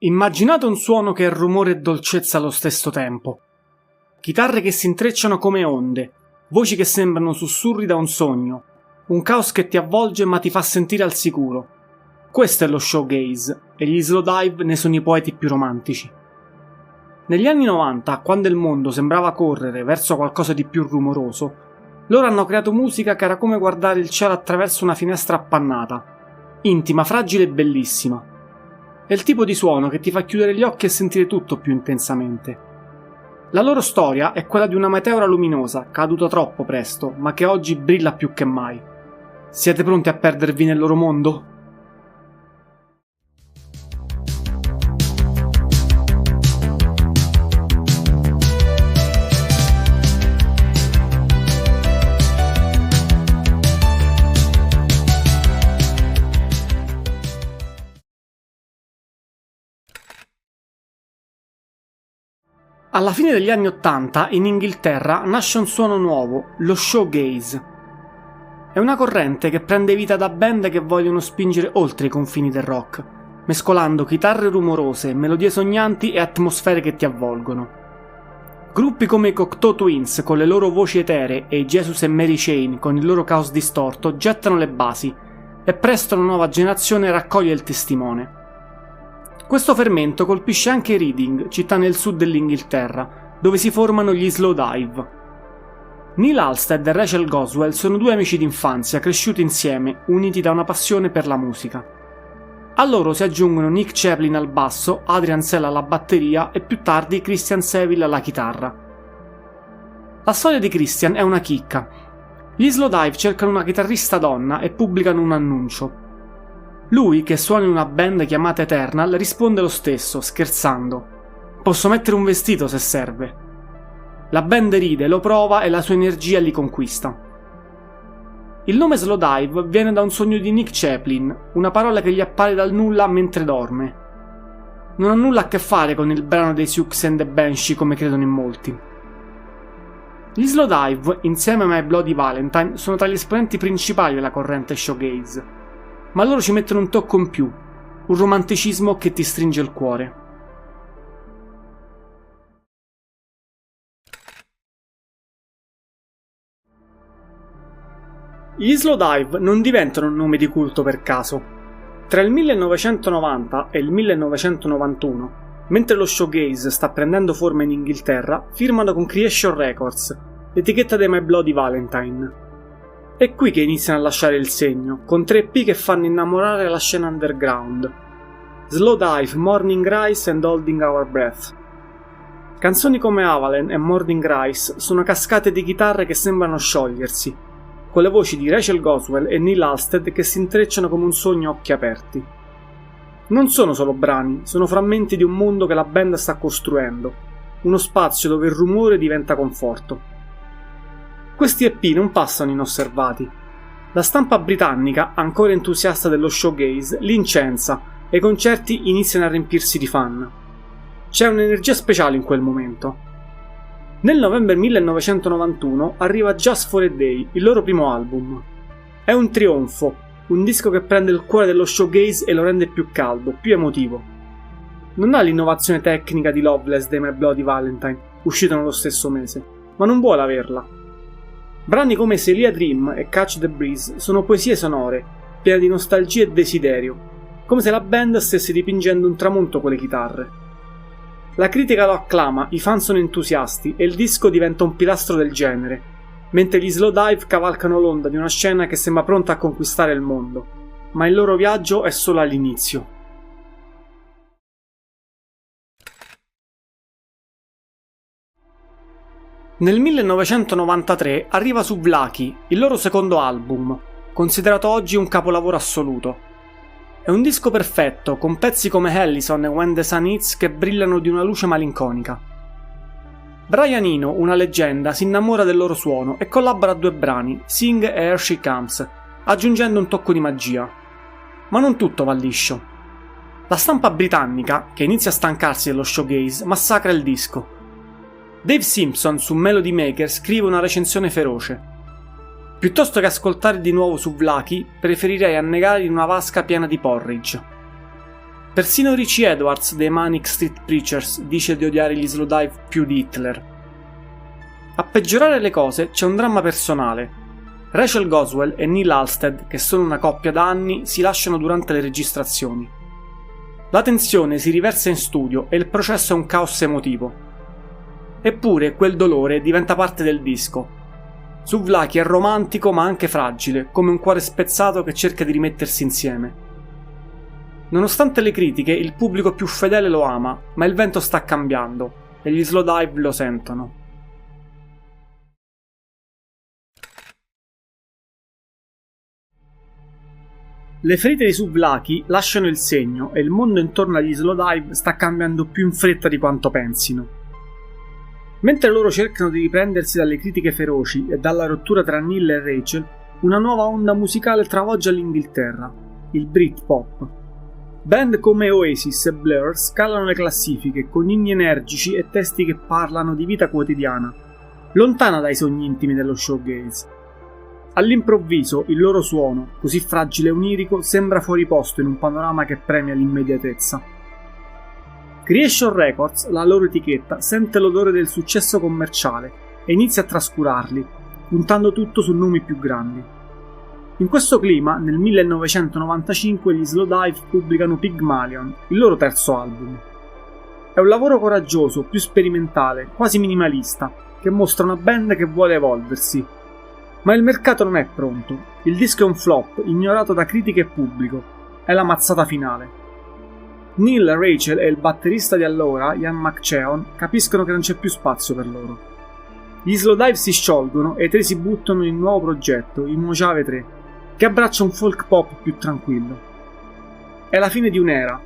Immaginate un suono che è rumore e dolcezza allo stesso tempo. Chitarre che si intrecciano come onde, voci che sembrano sussurri da un sogno, un caos che ti avvolge ma ti fa sentire al sicuro. Questo è lo shoegaze, e gli Slowdive ne sono i poeti più romantici. Negli anni 90, quando il mondo sembrava correre verso qualcosa di più rumoroso, loro hanno creato musica che era come guardare il cielo attraverso una finestra appannata, intima, fragile e bellissima. È il tipo di suono che ti fa chiudere gli occhi e sentire tutto più intensamente. La loro storia è quella di una meteora luminosa, caduta troppo presto, ma che oggi brilla più che mai. Siete pronti a perdervi nel loro mondo? Alla fine degli anni '80 in Inghilterra nasce un suono nuovo, lo shoegaze. È una corrente che prende vita da band che vogliono spingere oltre i confini del rock, mescolando chitarre rumorose, melodie sognanti e atmosfere che ti avvolgono. Gruppi come i Cocteau Twins con le loro voci eteree e i Jesus e Mary Chain con il loro caos distorto gettano le basi e presto una nuova generazione raccoglie il testimone. Questo fermento colpisce anche Reading, città nel sud dell'Inghilterra, dove si formano gli Slowdive. Neil Halstead e Rachel Goswell sono due amici d'infanzia cresciuti insieme, uniti da una passione per la musica. A loro si aggiungono Nick Chaplin al basso, Adrian Sell alla batteria e più tardi Christian Seville alla chitarra. La storia di Christian è una chicca. Gli Slowdive cercano una chitarrista donna e pubblicano un annuncio. Lui, che suona in una band chiamata Eternal, risponde lo stesso, scherzando: "Posso mettere un vestito se serve". La band ride, lo prova e la sua energia li conquista. Il nome Slowdive viene da un sogno di Nick Chaplin, una parola che gli appare dal nulla mentre dorme. Non ha nulla a che fare con il brano dei Siouxsie and the Banshee come credono in molti. Gli Slowdive, insieme a My Bloody Valentine, sono tra gli esponenti principali della corrente shoegaze. Ma loro ci mettono un tocco in più, un romanticismo che ti stringe il cuore. Gli Slowdive non diventano un nome di culto per caso. Tra il 1990 e il 1991, mentre lo shoegaze sta prendendo forma in Inghilterra, firmano con Creation Records, l'etichetta dei My Bloody Valentine. È qui che iniziano a lasciare il segno, con 3 EP che fanno innamorare la scena underground: Slowdive, Morning Rise and Holding Our Breath. Canzoni come Avalon e Morning Rise sono cascate di chitarre che sembrano sciogliersi, con le voci di Rachel Goswell e Neil Halstead che si intrecciano come un sogno a occhi aperti. Non sono solo brani, sono frammenti di un mondo che la band sta costruendo, uno spazio dove il rumore diventa conforto. Questi EP non passano inosservati. La stampa britannica, ancora entusiasta dello shoegaze, li incensa e i concerti iniziano a riempirsi di fan. C'è un'energia speciale in quel momento. Nel novembre 1991 arriva Just for a Day, il loro primo album. È un trionfo, un disco che prende il cuore dello shoegaze e lo rende più caldo, più emotivo. Non ha l'innovazione tecnica di Loveless dei My Bloody Valentine, uscito nello stesso mese, ma non vuole averla. Brani come Celia Dream e Catch the Breeze sono poesie sonore, piene di nostalgia e desiderio, come se la band stesse dipingendo un tramonto con le chitarre. La critica lo acclama, i fan sono entusiasti e il disco diventa un pilastro del genere, mentre gli Slowdive cavalcano l'onda di una scena che sembra pronta a conquistare il mondo, ma il loro viaggio è solo all'inizio. Nel 1993 arriva Souvlaki, il loro secondo album, considerato oggi un capolavoro assoluto. È un disco perfetto, con pezzi come Allison e When the Sun Hits che brillano di una luce malinconica. Brian Eno, una leggenda, si innamora del loro suono e collabora a 2 brani, Sing e Here She Comes, aggiungendo un tocco di magia. Ma non tutto va liscio. La stampa britannica, che inizia a stancarsi dello shoegaze, massacra il disco. Dave Simpson su Melody Maker scrive una recensione feroce: "Piuttosto che ascoltare di nuovo Souvlaki, preferirei annegare in una vasca piena di porridge". Persino Richie Edwards dei Manic Street Preachers dice di odiare gli Slowdive più di Hitler. A peggiorare le cose c'è un dramma personale. Rachel Goswell e Neil Halstead, che sono una coppia da anni, si lasciano durante le registrazioni. La tensione si riversa in studio e il processo è un caos emotivo. Eppure quel dolore diventa parte del disco. Souvlaki è romantico ma anche fragile, come un cuore spezzato che cerca di rimettersi insieme. Nonostante le critiche, il pubblico più fedele lo ama, ma il vento sta cambiando e gli Slowdive lo sentono. Le ferite di Souvlaki lasciano il segno e il mondo intorno agli Slowdive sta cambiando più in fretta di quanto pensino. Mentre loro cercano di riprendersi dalle critiche feroci e dalla rottura tra Neil e Rachel, una nuova onda musicale travolge l'Inghilterra, il Britpop. Band come Oasis e Blur scalano le classifiche con inni energici e testi che parlano di vita quotidiana, lontana dai sogni intimi dello showgaze. All'improvviso il loro suono, così fragile e onirico, sembra fuori posto in un panorama che premia l'immediatezza. Creation Records, la loro etichetta, sente l'odore del successo commerciale e inizia a trascurarli, puntando tutto su nomi più grandi. In questo clima, nel 1995 gli Slowdive pubblicano Pygmalion, il loro terzo album. È un lavoro coraggioso, più sperimentale, quasi minimalista, che mostra una band che vuole evolversi. Ma il mercato non è pronto, il disco è un flop, ignorato da critica e pubblico. È la mazzata finale. Neil, Rachel e il batterista di allora, Ian McCheon, capiscono che non c'è più spazio per loro. Gli Slowdive si sciolgono e i tre si buttano in un nuovo progetto, i Mojave 3, che abbraccia un folk pop più tranquillo. È la fine di un'era.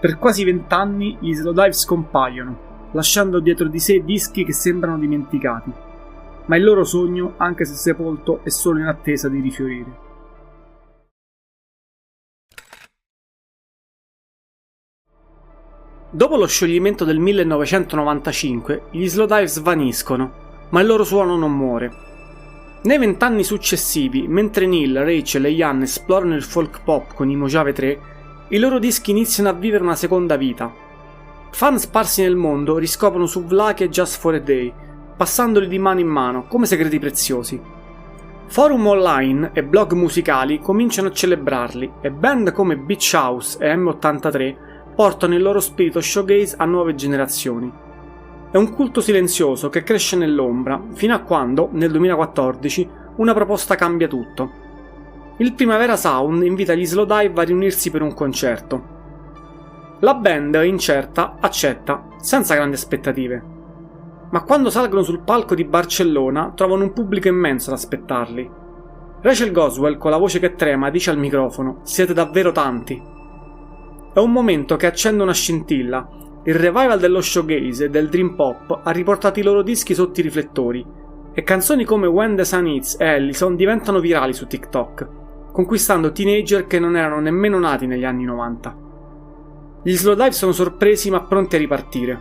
Per quasi 20 anni gli Slowdive scompaiono, lasciando dietro di sé dischi che sembrano dimenticati. Ma il loro sogno, anche se sepolto, è solo in attesa di rifiorire. Dopo lo scioglimento del 1995, gli Slowdive svaniscono, ma il loro suono non muore. Nei 20 anni successivi, mentre Neil, Rachel e Ian esplorano il folk pop con i Mojave 3, i loro dischi iniziano a vivere una seconda vita. Fan sparsi nel mondo riscoprono Souvlaki e Just for a Day, passandoli di mano in mano, come segreti preziosi. Forum online e blog musicali cominciano a celebrarli e band come Beach House e M83 portano il loro spirito showgaze a nuove generazioni. È un culto silenzioso che cresce nell'ombra, fino a quando, nel 2014, una proposta cambia tutto. Il Primavera Sound invita gli Slowdive a riunirsi per un concerto. La band, incerta, accetta, senza grandi aspettative. Ma quando salgono sul palco di Barcellona trovano un pubblico immenso ad aspettarli. Rachel Goswell, con la voce che trema, dice al microfono: "Siete davvero tanti". È un momento che accende una scintilla. Il revival dello showgaze e del dream pop ha riportato i loro dischi sotto i riflettori e canzoni come When the Sun Hits e Allison diventano virali su TikTok, conquistando teenager che non erano nemmeno nati negli anni 90. Gli Slowdive sono sorpresi ma pronti a ripartire.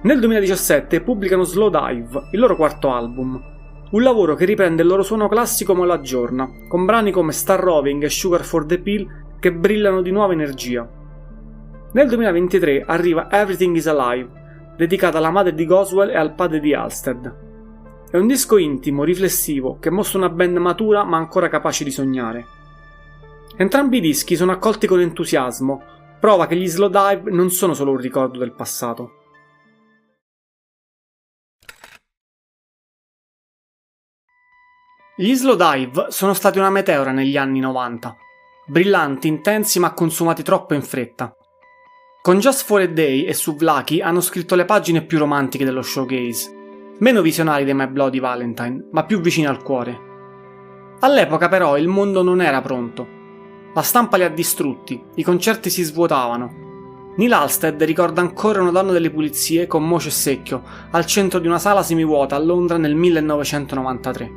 Nel 2017 pubblicano Slowdive, il loro quarto album, un lavoro che riprende il loro suono classico ma lo aggiorna, con brani come Star Roving e Sugar for the Pill che brillano di nuova energia. Nel 2023 arriva Everything is Alive, dedicata alla madre di Goswell e al padre di Halstead. È un disco intimo, riflessivo, che mostra una band matura ma ancora capace di sognare. Entrambi i dischi sono accolti con entusiasmo, prova che gli Slowdive non sono solo un ricordo del passato. Gli Slowdive sono stati una meteora negli anni 90. Brillanti, intensi ma consumati troppo in fretta. Con Just for a Day e Souvlaki hanno scritto le pagine più romantiche dello showgaze, meno visionari dei My Bloody Valentine, ma più vicini al cuore. All'epoca però il mondo non era pronto. La stampa li ha distrutti, i concerti si svuotavano. Neil Halstead ricorda ancora una donna delle pulizie con mocio e secchio al centro di una sala semivuota a Londra nel 1993.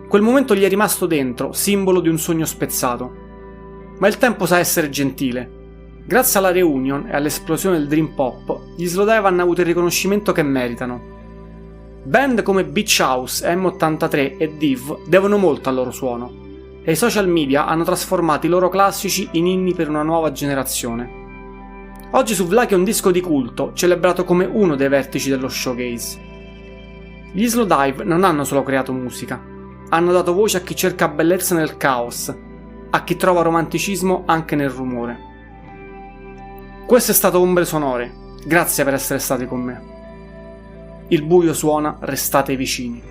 Quel momento gli è rimasto dentro, simbolo di un sogno spezzato. Ma il tempo sa essere gentile. Grazie alla reunion e all'esplosione del dream pop, gli Slowdive hanno avuto il riconoscimento che meritano. Band come Beach House, M83 e Div devono molto al loro suono, e i social media hanno trasformato i loro classici in inni per una nuova generazione. Oggi Souvlaki è un disco di culto, celebrato come uno dei vertici dello shoegaze. Gli Slowdive non hanno solo creato musica, hanno dato voce a chi cerca bellezza nel caos, a chi trova romanticismo anche nel rumore. Questo è stato Ombre Sonore, grazie per essere stati con me. Il buio suona, restate vicini.